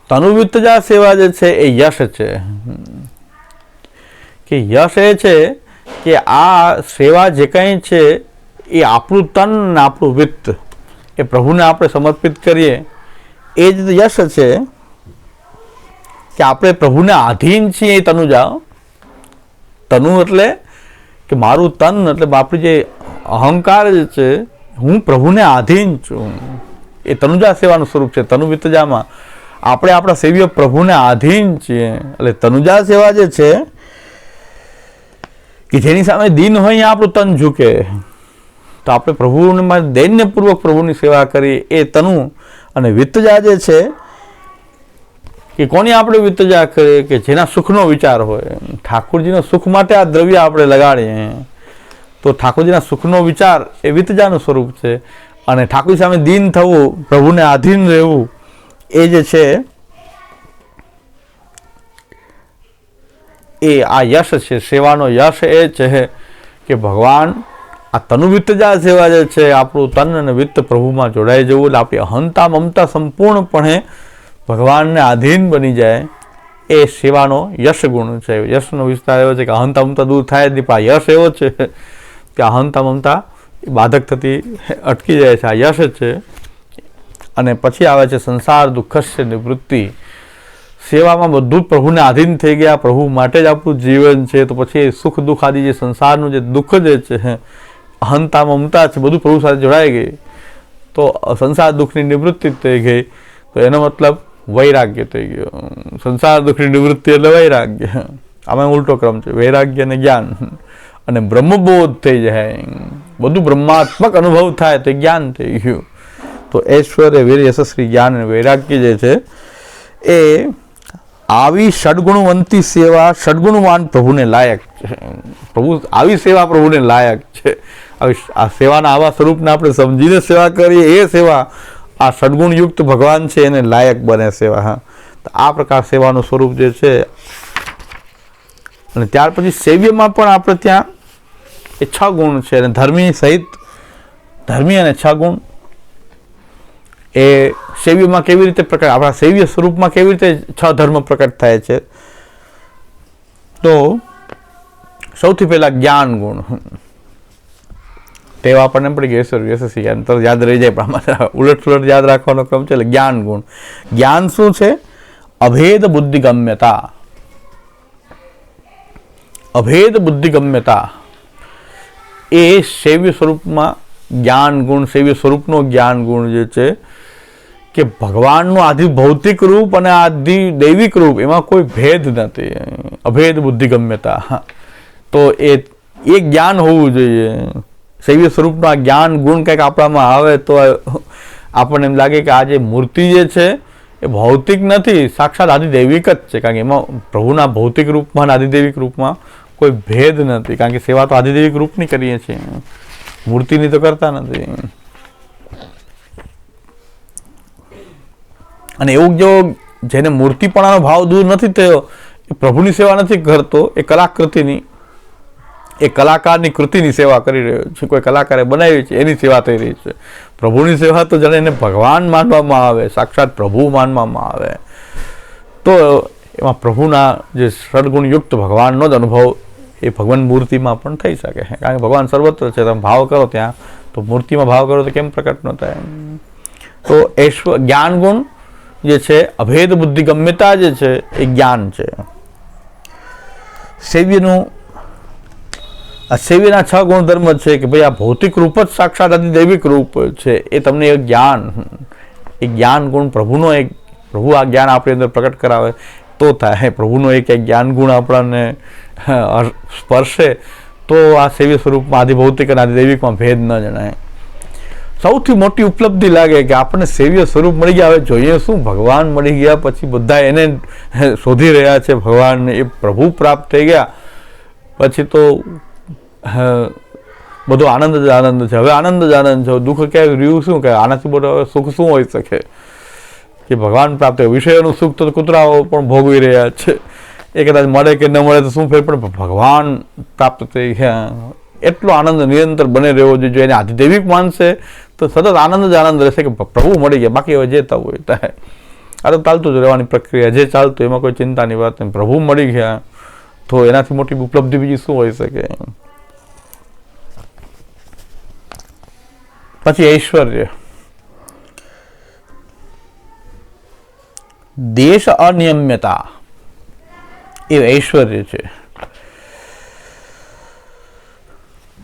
તનુવિત્તજા સેવા જે છે એ યશ છે. કે યશ એ છે કે આ સેવા જે કંઈ છે એ આપણું તન ને આપણું વિત્ત એ પ્રભુને આપણે સમર્પિત કરીએ એ જ યશ છે. કે આપણે પ્રભુને આધીન છીએ એ તનુજા. તનુ એટલે કે મારું તન એટલે આપણી જે અહંકાર જે છે, હું પ્રભુને આધીન છું, એ તનુજા સેવાનું સ્વરૂપ છે. તનુવિત્તજામાં આપણે આપણા સેવ્ય પ્રભુને આધીન છીએ. એટલે તનુજા સેવા જે છે કે જેની સામે દિન હોય આપણું તન ઝૂકે, તો આપણે પ્રભુને દૈન્યપૂર્વક પ્રભુની સેવા કરીએ એ તનુ. અને વિત્તજા જે છે કે કોની આપણે વિત્તજા કરીએ કે જેના સુખનો વિચાર હોય. ઠાકોરજીના સુખ માટે આ દ્રવ્ય આપણે લગાડીએ તો ઠાકોરજીના સુખનો વિચાર એ વિત્તજાનું સ્વરૂપ છે. અને ઠાકોર સામે દીન થવું, પ્રભુને આધીન રહેવું એ જે છે એ આ યશ છે. સેવાનો યશ એ છે કે ભગવાન આ તનુવિત્તજા સેવા જે છે આપણું તન અને વિત્ત પ્રભુમાં જોડાઈ જવું, એટલે આપણી અહંતા મમતા સંપૂર્ણપણે ભગવાનને આધીન બની જાય એ સેવાનો યશ ગુણ છે. યશનો વિસ્તાર એવો છે કે અહંતા મમતા દૂર થાય જ નહીં, પણ આ યશ એવો છે કે અહંતા મમતા બાધક થતી અટકી જાય છે. આ યશ છે. અને પછી આવે છે સંસાર દુઃખસ્ય નિવૃત્તિ. સેવામાં બધું જ પ્રભુને આધીન થઈ ગયા, પ્રભુ માટે જ આપણું જીવન છે. તો પછી સુખ દુઃખ આદિ જે સંસારનું જે દુઃખ જે છે, અહંતા મમતા છે, બધું પ્રભુ સાથે જોડાઈ ગઈ તો સંસાર દુઃખની નિવૃત્તિ થઈ ગઈ. તો એનો મતલબ વૈરાગ્ય થઈ ગયો. સંસાર દુઃખની નિવૃત્તિ એટલે વૈરાગ્ય. આમાં ઉલટો ક્રમ છે, વૈરાગ્ય અને જ્ઞાન. અને બ્રહ્મબોધ થઈ જાય, બધું બ્રહ્માત્મક અનુભવ થાય તો જ્ઞાન થઈ ગયું. તો ઐશ્વર્ય વીર યશસ્વી જ્ઞાન અને વૈરાગ્ય જે છે એ આવી ષડગુણવંતી સેવા ષડગુણવાન પ્રભુને લાયક છે. પ્રભુ આવી સેવા પ્રભુને લાયક છે. આવી આ સેવાના આવા સ્વરૂપને આપણે સમજીને સેવા કરીએ એ સેવા આ ષડગુણયુક્ત ભગવાન છે એને લાયક બને સેવા. હા, તો આ પ્રકાર સેવાનું સ્વરૂપ જે છે. અને ત્યાર પછી સેવ્યમાં પણ આપણે ત્યાં એ 6 ગુણ છે. અને ધર્મી સહિત ધર્મી અને 6 ગુણ એ સેવ્યમાં કેવી રીતે પ્રકટ, આપણા સેવ્ય સ્વરૂપમાં કેવી રીતે 6 ધર્મ પ્રકટ થાય છે. તો સૌથી પહેલા જ્ઞાન ગુણ. ટેવ આપણને પડી ગઈ યશસ્વી જ્ઞાન તો યાદ રહી જાય, પણ આમાં ઉલટ સુલટ યાદ રાખવાનો ક્રમ છે. એટલે જ્ઞાન ગુણ. જ્ઞાન શું છે? અભેદ બુદ્ધિગમ્યતા. અભેદ બુદ્ધિગમ્યતા એ સેવ્ય સ્વરૂપમાં જ્ઞાન ગુણ, સેવ્ય સ્વરૂપનો જ્ઞાન ગુણ જે છે કે ભગવાનનું આદિ ભૌતિક રૂપ અને આદિ દૈવિક રૂપ એમાં કોઈ ભેદ નથી. અભેદ બુદ્ધિગમ્યતા. તો એ જ્ઞાન હોવું જોઈએ. સેવ્ય સ્વરૂપનું આ જ્ઞાન ગુણ કંઈક આપણામાં આવે તો આપણને એમ લાગે કે આ જે મૂર્તિ જે છે એ ભૌતિક નથી, સાક્ષાત આદિદૈવિક જ છે. કારણ કે એમાં પ્રભુના ભૌતિક રૂપમાં આદિદૈવિક રૂપમાં કોઈ ભેદ નથી, કારણ કે સેવા તો આધિદૈવિક રૂપની કરીએ છીએ, મૂર્તિની તો કરતા નથી. અને એવું જો જેને મૂર્તિપણાનો ભાવ દૂર નથી થયો એ પ્રભુની સેવા નથી કરતો, એ કલાકૃતિની, એ કલાકારની કૃતિની સેવા કરી રહ્યો છે. કોઈ કલાકારે બનાવી છે એની સેવા થઈ રહી છે. પ્રભુની સેવા તો જાણે એને ભગવાન માનવામાં આવે, સાક્ષાત પ્રભુ માનવામાં આવે, તો એમાં પ્રભુના જે સદગુણયુક્ત ભગવાનનો જ અનુભવ એ ભગવાન મૂર્તિમાં પણ થઈ શકે. કારણ કે ભગવાન સર્વત્ર છે, તમે ભાવ કરો ત્યાં, તો મૂર્તિમાં ભાવ કરો તો કેમ પ્રકટ ન થાય? તો જ્ઞાન ગુણ જે છે, અભેદ બુદ્ધિ ગમ્યતા જે છે એ જ્ઞાન છે. સેવ્યના 6 ગુણધર્મ છે કે ભાઈ આ ભૌતિક રૂપ જ સાક્ષાત દૈવિક રૂપ છે, એ તમને એક જ્ઞાન, એ જ્ઞાન ગુણ પ્રભુનો, એક પ્રભુ આ જ્ઞાન આપણી અંદર પ્રકટ કરાવે તો થાય. પ્રભુનો એક જ્ઞાન ગુણ આપણને સ્પર્શે તો આ સેવ્ય સ્વરૂપમાં આદિભૌતિક અને આદિદૈવિકમાં ભેદ ન જણાય. સૌથી મોટી ઉપલબ્ધિ લાગે કે આપણને સેવ્ય સ્વરૂપ મળી ગયા. હવે જોઈએ શું, ભગવાન મળી ગયા પછી બધા એને શોધી રહ્યા છે, ભગવાન એ પ્રભુ પ્રાપ્ત થઈ ગયા પછી તો બધો આનંદ જ આનંદ છે. હવે આનંદ જ આનંદ છે, દુઃખ ક્યાંય રહ્યું શું, કે આનાથી બધો સુખ શું હોઈ શકે? કે ભગવાન પ્રાપ્ત થયું. વિષયોનું સુખ તો કૂતરાઓ પણ ભોગવી રહ્યા છે, એ કદાચ મળે કે ન મળે તો શું ફેર, પણ ભગવાન પ્રાપ્ત થઈ ગયા એટલો આનંદ નિરંતર બને રહેવો જોઈએ. જો એને આધિદૈવિક માનશે તો સતત આનંદ જ આનંદ રહેશે કે પ્રભુ મળી ગયા. બાકી હવે જે થવું હોય થાય, આ તો ચાલતું જ રહેવાની પ્રક્રિયા, જે ચાલતું એમાં કોઈ ચિંતાની વાત નહીં. પ્રભુ મળી ગયા તો એનાથી મોટી ઉપલબ્ધિ બીજી શું હોઈ શકે? પછી ઐશ્વર્ય, દેશ અનિયમ્યતા એ ઐશ્વર્ય છે.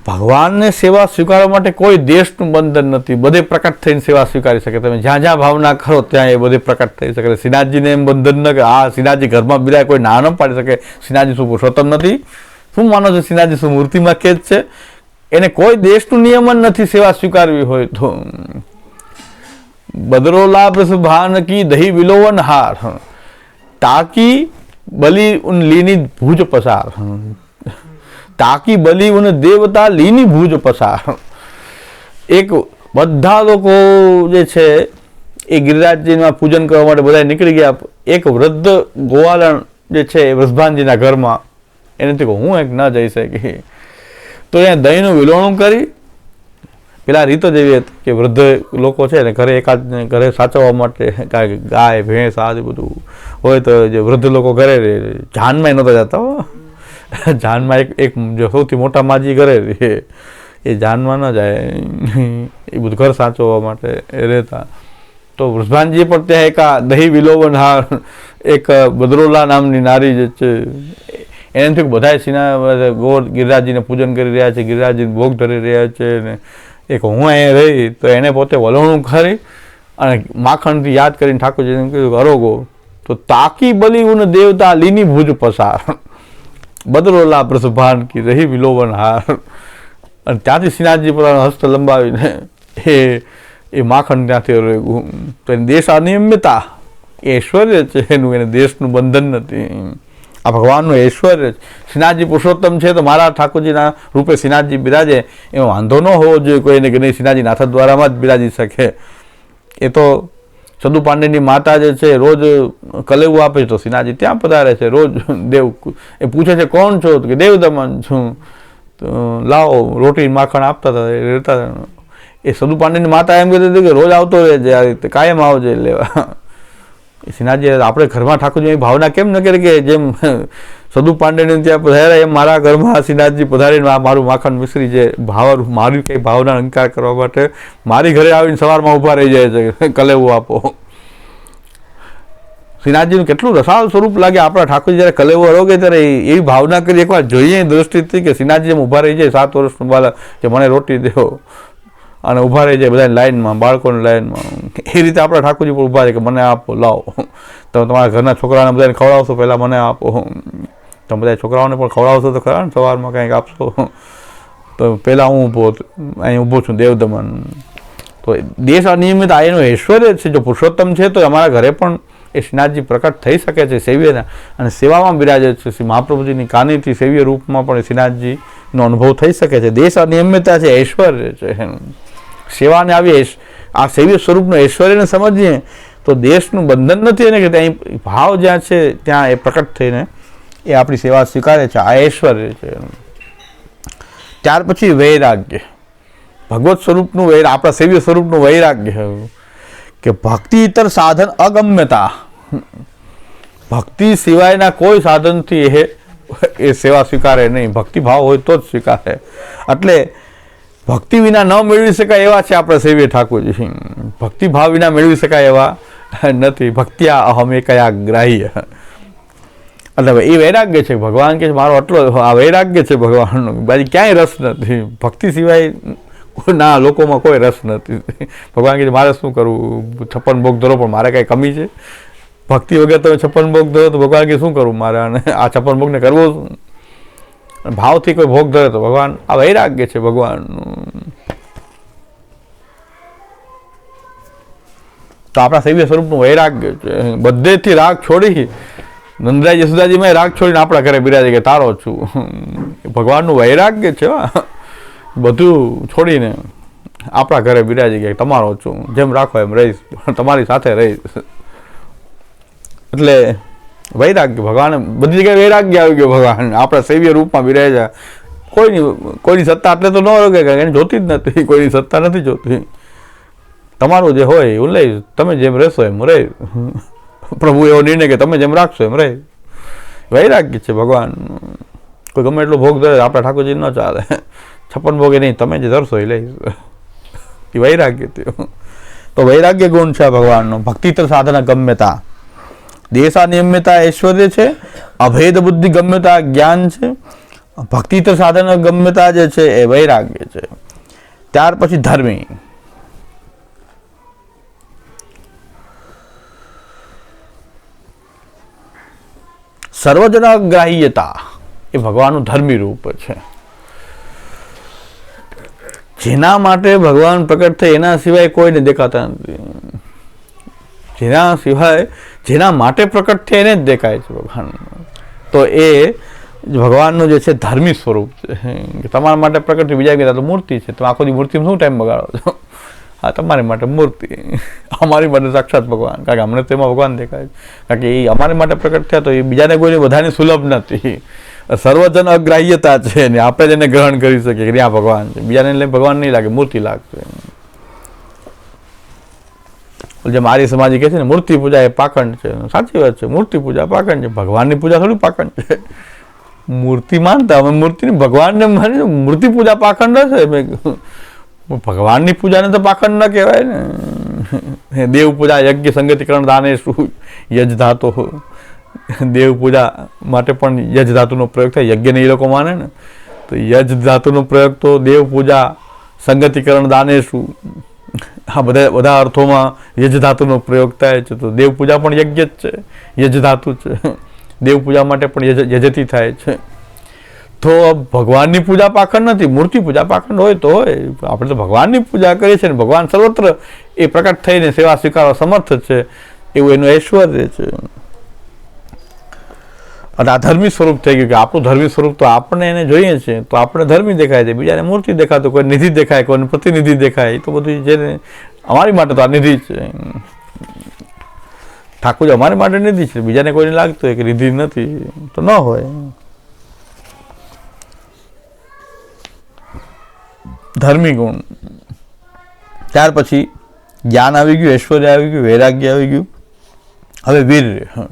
ભગવાનને સેવા સ્વીકારવા માટે કોઈ દેશનું બંધન નથી, બધે પ્રકટ થઈને સેવા સ્વીકારી શકે. તમે જ્યાં જ્યાં ભાવના કરો ત્યાં એ બધે પ્રકટ થઈ શકે. શ્રીનાથજીને એમ બંધન ન કે આ શ્રીનાથજી ઘરમાં બિરાય કોઈ ના ન પાડી શકે. શ્રીનાથજી શું પુરુષોત્તમ નથી? શું માનો છો? શ્રીનાથજી શું મૂર્તિમાં કે જ છે? એને કોઈ દેશનું નિયમન નથી સેવા સ્વીકારવી હોય તો. બદરો લાભ ભાન કી દહી વિલોવન હાર, તાકી બલી ઉન લીની ભુજ પસાર, તાકી બલી ઉન દેવતા લીની ભુજ પસાર. એક બધા લોકો જે છે એ ગિરિરાજજીના પૂજન કરવા માટે બધા નીકળી ગયા. એક વૃદ્ધ ગોવાલણ જે છે એ વૃષભાનજીના ઘરમાં, એને તો હું એક ન જઈ શકી, તો અહીંયા દહીંનું વિલોણું કરી. પેલા રીતો જેવી હતી કે વૃદ્ધ લોકો છે ને ઘરે એકાદ ઘરે સાચવવા માટે ગાય ભેંસ આ બધું હોય તો જે વૃદ્ધ લોકો ઘરે જાનમાં નહોતા જતા. જાનમાં એક જો સૌથી મોટા માજી ઘરે રહે, એ જાનમાં ન જાય, એ બધું ઘર સાચવવા માટે રહેતા. તો વૃષભાનજી પણ ત્યાં એક દહીં વિલોવન હાર, એક બદરોલા નામની નારી જે છે એને થયું બધા સિના ગોળ ગિરિરાજજીને પૂજન કરી રહ્યા છે, ગિરિરાજજીને ભોગ ધરી રહ્યા છે ને એક હું અહીંયા રહી તો એને પોતે વલોણું કરી અને માખણથી યાદ કરીને ઠાકોરજીને કીધું અરોગો તો તાકી બલી ઉન દેવતા લીની ભુજ પસાર, બદરોલા પ્રસભાન કી રહી વિલોવન હાર. અને ત્યાંથી શ્રીનાથજી પોતાનો હસ્ત લંબાવીને એ માખણ ત્યાંથી રહ્યું. તો એની દેશ અનિયમિતતા એ ઐશ્વર્ય છે એનું, એને દેશનું બંધન નથી. આ ભગવાનનું ઐશ્વર્ય છે. શ્રીનાથજી પુરુષોત્તમ છે તો મારા ઠાકોરજીના રૂપે શ્રીનાથજી બિરાજે એમાં વાંધો ન હોવો જોઈએ કોઈને કે નહીં શ્રીનાથજી નાથ દ્વારામાં જ બિરાજી શકે. એ તો સદુ પાંડેની માતા જે છે રોજ કલેવું આપે છે તો શ્રીનાથજી ત્યાં પધારે છે રોજ. દેવ એ પૂછે છે કોણ છો તો કે દેવદમન છું, તો લાવો રોટી માખણ આપતા હતા એ રહેતા. એ સદુ પાંડેની માતા એમ કહેતી હતી કે રોજ આવતો રહેજે, આ રીતે કાયમ આવજે લેવા. શ્રીનાથજી આપણે ઘરમાં ઠાકોરજીની ભાવના કેમ ન કરે કે જેમ સદુ પાંડેને ત્યાં પધાર્યા એમ મારા ઘરમાં શ્રીનાથજી પધારીને આ મારું માખણ મિશ્રી છે ભાવ મારી કંઈ ભાવના અંકાર કરવા માટે મારી ઘરે આવીને સવારમાં ઊભા રહી જાય છે કલેવું આપો. શ્રીનાથજીનું કેટલું રસાળ સ્વરૂપ લાગે. આપણા ઠાકોરજી જ્યારે કલેવું અરોગે ત્યારે એવી ભાવના કરી એકવાર જોઈએ દ્રષ્ટિથી કે શ્રીનાથજી જેમ ઊભા રહી જાય 7 વર્ષનું બાળક કે મને રોટી દેવો અને ઊભા રહી જાય બધા લાઈનમાં, બાળકોની લાઈનમાં, એ રીતે આપણા ઠાકોરજી પણ ઊભા છે કે મને આપો, લાવો. તમે તમારા ઘરના છોકરાને બધાને ખવડાવશો પહેલાં મને આપો, તમે બધા છોકરાઓને પણ ખવડાવશો તો ખરા ને સવારમાં કંઈક આપશો. તો પહેલાં હું અહીં ઊભો છું દેવદમન. તો દેશ અનિયમિત આ એનું ઐશ્વર્ય છે. જો પુરુષોત્તમ છે તો અમારા ઘરે પણ એ શ્રીનાથજી પ્રકટ થઈ શકે છે સેવ્યના, અને સેવામાં બિરાજે છે. શ્રી મહાપ્રભુજીની કાનીથી સેવ્ય રૂપમાં પણ શ્રીનાથજીનો અનુભવ થઈ શકે છે. દેશ અનિયમિતતા છે, ઐશ્વર્ય છે. સેવાને આવી આ સેવ્ય સ્વરૂપનું ઐશ્વર્યને સમજીએ તો દેશનું બંધન નથી એને કે ત્યાં ભાવ જ્યાં છે ત્યાં એ પ્રકટ થઈને એ આપણી સેવા સ્વીકારે છે. આ ઐશ્વર્ય છે. ત્યાર પછી વૈરાગ્ય, ભગવત સ્વરૂપનું આપણા સેવ્ય સ્વરૂપનું વૈરાગ્ય કે ભક્તિ ઇતર સાધન અગમ્યતા, ભક્તિ સિવાયના કોઈ સાધનથી એ સેવા સ્વીકારે નહીં. ભક્તિ ભાવ હોય તો જ સ્વીકારે. એટલે ભક્તિ વિના ન મેળવી શકાય એવા છે આપણા સેવ્ય ઠાકોરજી. ભક્તિ ભાવ વિના મેળવી શકાય એવા નથી. ભક્ત્યા અહમ એકયા ગ્રાહ્ય, એટલે એ વૈરાગ્ય છે. ભગવાન કે મારો આટલો આ વૈરાગ્ય છે ભગવાનનો, બાકી ક્યાંય રસ નથી. ભક્તિ સિવાય ના લોકોમાં કોઈ રસ નથી. ભગવાન કે મારે શું કરવું, 56 ભોગ ધરો પણ મારે કાંઈ કમી છે? ભક્તિ વગર તમે 56 ભોગ ધરો તો ભગવાન કે શું કરવું મારે, અને આ 56 ભોગને કરવો શું? ભાવથી કોઈ ભોગ ધરે તો ભગવાન, આ વૈરાગ્ય છે ભગવાનનું. તો આપણા સેવ્ય સ્વરૂપનું વૈરાગ્ય છે. બધેથી રાગ છોડી, નંદરાજ યશોદાજીમાં રાગ છોડીને આપણા ઘરે બિરાજે કે તારો છું. ભગવાનનું વૈરાગ્ય છે. બધું છોડીને આપણા ઘરે બિરાજી ગયા, તમારો છું, જેમ રાખો એમ રહીશ, તમારી સાથે રહીશ. એટલે વૈરાગ્ય, ભગવાન બધી જગ્યાએ વૈરાગ્ય આવી ગયો. ભગવાન આપણા સેવ્ય રૂપમાં બિરાજ્યા. કોઈની સત્તા એટલે તો ન રોકે, એને જોતી જ નથી, કોઈની સત્તા નથી જોતી. તમારું જે હોય એવું લઈશ, તમે જેમ રહેશો એમ રહે. પ્રભુ એવો નિર્ણય કે તમે જેમ રાખશો એમ રહે. વૈરાગ્ય છે ભગવાન. કોઈ ગમે એટલો ભોગ ધરે આપણા ઠાકોરજી ન ચાલે. 56 ભોગે નહીં, તમે જે ધરશો એ લઈશ. એ વૈરાગ્ય થયું. તો વૈરાગ્ય ગુણ છે ભગવાનનો. ભક્તિતર સાધન ગમ્યતા, દેશા નિયમ્યતા ઐશ્વર્ય છે. અભેદ બુદ્ધિ ગમ્યતા જ્ઞાન છે. ભક્તિતર સાધન ગમ્યતા જે છે એ વૈરાગ્ય છે. ત્યાર પછી ધર્મી, સર્વજનગ્રાહ્યતા એ ભગવાનનું ધર્મી રૂપ છે. જેના માટે ભગવાન પ્રકટ થાય એના સિવાય કોઈને દેખાતા નથી. જેના માટે પ્રકટ થાય એને જ દેખાય છે ભગવાન. તો એ ભગવાનનું જે છે ધર્મી સ્વરૂપ છે. તમારા માટે પ્રકટ થઈ, બીજા તો મૂર્તિ છે, તમે આખો દી મૂર્તિમાં શું ટાઈમ બગાડો છો? હા, તમારી માટે મૂર્તિ, અમારી માટે સાક્ષાત ભગવાન. કારણ કે અમને તેમાં ભગવાન દેખાય છે. કારણ કે એ અમારી માટે પ્રકટ થયા તો એ બીજાને કોઈને બધાને સુલભ નથી. સર્વજન અગ્રાહ્યતા છે ને આપણે જ એને ગ્રહણ કરી શકીએ કે આ ભગવાન છે. બીજાને લઈને ભગવાન નહીં લાગે, મૂર્તિ લાગશે. જેમ આર્ય સમાજી કહે છે ને મૂર્તિ પૂજા એ પાખંડ છે. સાચી વાત છે, મૂર્તિ પૂજા પાખંડ છે. ભગવાનની પૂજા થોડી પાખંડ છે. મૂર્તિ માનતા અમે મૂર્તિની, ભગવાનને માની મૂર્તિ પૂજા પાખંડ હશે. ભગવાનની પૂજાને તો પાખંડ ન કહેવાય ને. દેવ પૂજા યજ્ઞ સંગતિકરણ દાને શું યજ ધાતો, દેવ પૂજા માટે પણ યજ ધાતુનો પ્રયોગ થાય. યજ્ઞને એ લોકો માને ને, તો યજ ધાતુનો પ્રયોગ તો દેવ પૂજા સંગતિકરણ દાને શું, આ બધા અર્થોમાં યજ ધાતુનો પ્રયોગ થાય છે. તો દેવ પૂજા પણ યજ્ઞ જ છે, યજ ધાતુ છે. દેવ પૂજા માટે પણ યજતી થાય છે. તો ભગવાનની પૂજા પાખંડ નથી. મૂર્તિ પૂજા પાખંડ હોય તો હોય, આપણે તો ભગવાનની પૂજા કરીએ છીએ ને ભગવાન સર્વત્ર એ પ્રકટ થઈને સેવા સ્વીકારવા સમર્થ છે, એવું એનું ઐશ્વર્ય છે. અને આ ધર્મી સ્વરૂપ થઈ ગયું કે આપણું ધર્મી સ્વરૂપ તો આપણે એને જોઈએ છીએ તો આપણે ધર્મી દેખાય છે, બીજાને મૂર્તિ દેખાતો, કોઈ નિધિ દેખાય, કોઈને પ્રતિનિધિ દેખાય. તો બધું જેને અમારી માટે તો આ નિધિ છે. ઠાકોરજી અમારી માટે નિધિ છે, બીજાને કોઈને લાગતું હોય કે નિધિ નથી તો ન હોય. ધર્મી ગુણ. ત્યાર પછી જ્ઞાન આવી ગયું, ઐશ્વર્ય આવી ગયું, વૈરાગ્ય આવી ગયું. હવે વીર્ય.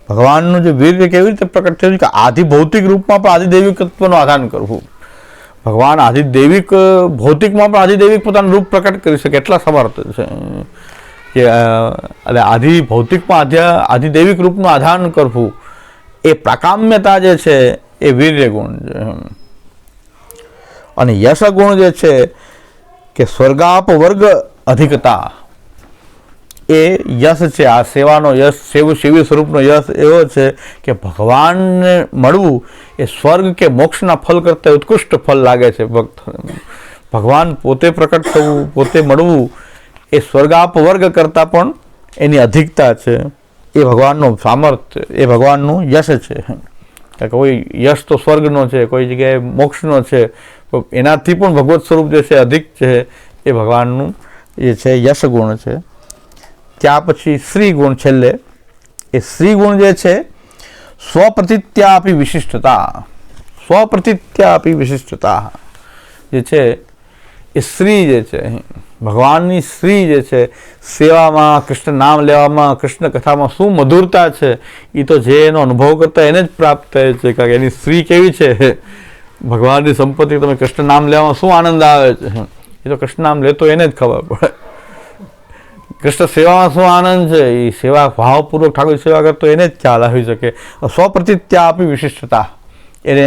ભગવાનનું જે વીર્ય કેવી રીતે પ્રકટ થયું કે આધિ ભૌતિક રૂપમાં પણ આધિદૈવિક તત્વનું આધાન કરવું. ભગવાન આધિદૈવિક ભૌતિકમાં પણ આધિદૈવિક પોતાનું રૂપ પ્રકટ કરી શકે એટલા સમર્થ છે કે આધિ ભૌતિકમાં આધિદૈવિક રૂપનું આધાન કરવું એ પ્રાકામ્યતા જે છે એ વીર્ય ગુણ છે. અને યશ ગુણ જે છે કે સ્વર્ગાપ વર્ગ અધિકતા એ યશ છે. આ સેવાનો યશ, સેવી સ્વરૂપનો યશ એવો છે કે ભગવાનને મળવું એ સ્વર્ગ કે મોક્ષના ફલ કરતાં ઉત્કૃષ્ટ ફલ લાગે છે ભક્તોને. ભગવાન પોતે પ્રકટ થવું, પોતે મળવું એ સ્વર્ગાપ વર્ગ કરતાં પણ એની અધિકતા છે, એ ભગવાનનું સામર્થ્ય, એ ભગવાનનું યશ છે. કે કોઈ યશ તો સ્વર્ગનો છે, કોઈ જગ્યાએ મોક્ષનો છે, એનાથી પણ ભગવત સ્વરૂપ જે છે અધિક છે, એ ભગવાનનું એ છે યશ ગુણ છે. ત્યાં પછી શ્રી ગુણ છેલ્લે, એ શ્રી ગુણ જે છે સ્વપ્રતિત્યાપી વિશિષ્ટતા, સ્વપ્રતિત્યાપી વિશિષ્ટતા જે છે એ શ્રી જે છે ભગવાનની શ્રી જે છે સેવામાં, કૃષ્ણ નામ લેવામાં, કૃષ્ણ કથામાં શું મધુરતા છે, એ તો જે એનો અનુભવ કરતા એને જ પ્રાપ્ત થાય છે. કારણ કે એની શ્રી કેવી છે, ભગવાનની સંપત્તિ, તમે કૃષ્ણ નામ લેવામાં શું આનંદ આવે છે, એ તો કૃષ્ણ નામ લેતો એને જ ખબર પડે. કૃષ્ણ સેવામાં શું આનંદ છે, એ સેવા ભાવપૂર્વક ઠાકોર સેવા કરતો એને જ ખ્યાલ આવી શકે. સ્વપ્રતિત્યા આપી વિશિષ્ટતા, એને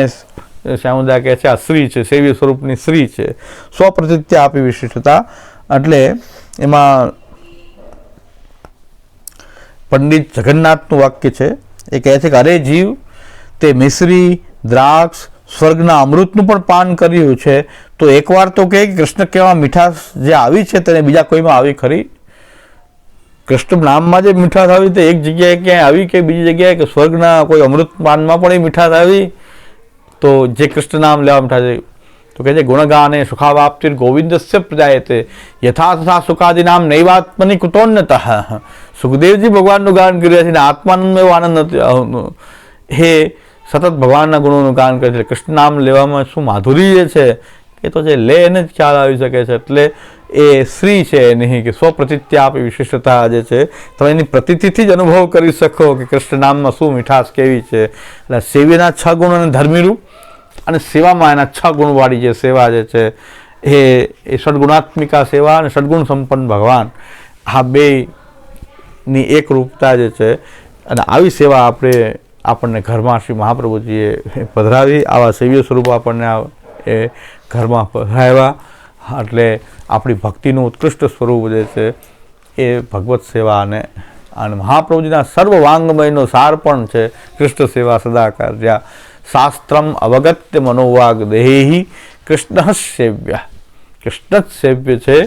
શ્યામુદા કહે છે આ શ્રી છે, સેવ્ય સ્વરૂપની શ્રી છે, સ્વપ્રતિત્યા આપી વિશિષ્ટતા. એટલે એમાં પંડિત જગન્નાથનું વાક્ય છે, એ કહે છે કે અરે જીવ, તે મિશ્રી, દ્રાક્ષ, સ્વર્ગના અમૃતનું પણ પાન કર્યું છે, તો એકવાર તો કહે કૃષ્ણ કહેવામાં મીઠાશ જે આવી છે તેને બીજા કોઈમાં આવી ખરી? કૃષ્ણ નામમાં જે મીઠાશ આવી તે એક જગ્યાએ ક્યાંય આવી કે બીજી જગ્યાએ, કે સ્વર્ગના કોઈ અમૃત પાનમાં પણ એ મીઠાશ આવી? તો જે કૃષ્ણ નામ લેવા મીઠાશ, તો કહે છે ગુણગાને સુખાવાપ્તિર ગોવિંદસ્ય પ્રજાયતે યથા તથા સુખાદિનામ નૈવાત્મની કુતોન્નતઃ. સુખદેવજી ભગવાનનું ગાન કરી રહ્યા છે, આત્માનંદમાં એવો આનંદ નથી. હે સતત ભગવાનના ગુણોનું ગાન કરે છે. કૃષ્ણ નામ લેવામાં શું માધુર્ય છે, એ તો જે લે એને જ ખ્યાલ આવી શકે છે. એટલે એ શ્રી છે નહીં કે સ્વપ્રતિત્યા વિશિષ્ટતા જે છે, તમે એની પ્રતીતિથી જ અનુભવ કરી શકો કે કૃષ્ણ નામમાં શું મીઠાશ કેવી છે. એટલે સેવ્યના 6 ગુણ અને ધર્મીરૂપ, અને સેવામાં એના 6 ગુણવાળી જે સેવા જે છે એ ષડગુણાત્મિકા સેવા અને ષડગુણ સંપન્ન ભગવાન, આ બેની એક રૂપતા જે છે. અને આવી સેવા આપણને ઘરમાં શ્રી મહાપ્રભુજીએ પધરાવી, આવા સેવ્ય સ્વરૂપ આપણને એ ઘરમાં પધરાવ્યા. એટલે આપણી ભક્તિનું ઉત્કૃષ્ટ સ્વરૂપ જે છે એ ભગવત સેવા અને મહાપ્રભુજીના સર્વ વાંગમયનો સાર પણ છે કૃષ્ણ સેવા સદા કાર્યા. શાસ્ત્રમ અવગત્ય મનોવાગ દેહી કૃષ્ણ સેવ્ય, કૃષ્ણ જ સેવ્ય છે.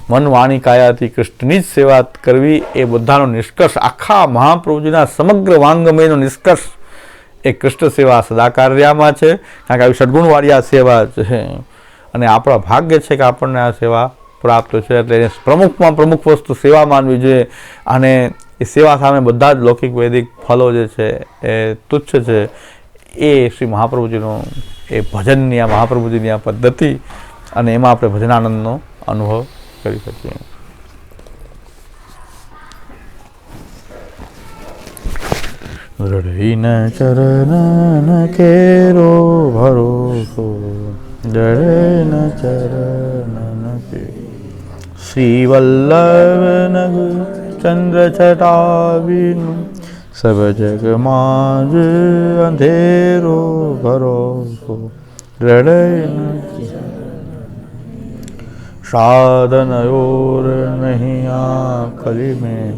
મન વાણી કાયાથી કૃષ્ણની જ સેવા કરવી એ બધાનો નિષ્કર્ષ, આખા મહાપ્રભુજીના સમગ્ર વાંગમયનો નિષ્કર્ષ એ કૃષ્ણ સેવા સદા કાર્યમાં છે. કારણ કે આવી સદગુણવાળી આ સેવા છે અને આપણા ભાગ્ય છે કે આપણને આ સેવા પ્રાપ્ત છે. એટલે એને પ્રમુખમાં પ્રમુખ વસ્તુ સેવા માનવી જોઈએ. અને એ સેવા સામે બધા જ લૌકિક વૈદિક ફલો જે છે એ તુચ્છ છે. એ શ્રી મહાપ્રભુજીનો એ ભજનની આ મહાપ્રભુજીની આ પદ્ધતિ, અને એમાં આપણે ભજનાનંદનો અનુભવ કરી શકીએ. દૃઢ ચરણ કેરો ભરોસો, દૃઢ ચરણ કે શ્રી વલ્લભ નગ ચંદ્ર છટાવીનું સબ જગમાં જ અંધેરો ભરોસો. દૃઢ સાધન ઓર નહીં આખલી મેં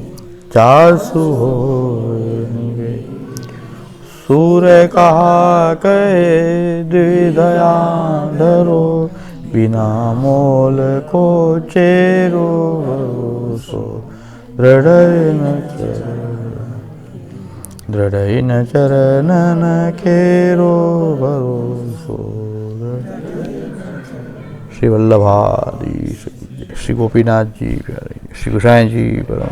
ચાસુ હો નિવે. सूर कहा कहे द्विदया धरो, बिना मोल को चेरो भरोसो. दृढ़ न चरण केरो भरोसो. श्री वल्लभादि श्री गोपीनाथ जी, श्री गोसाई जी परम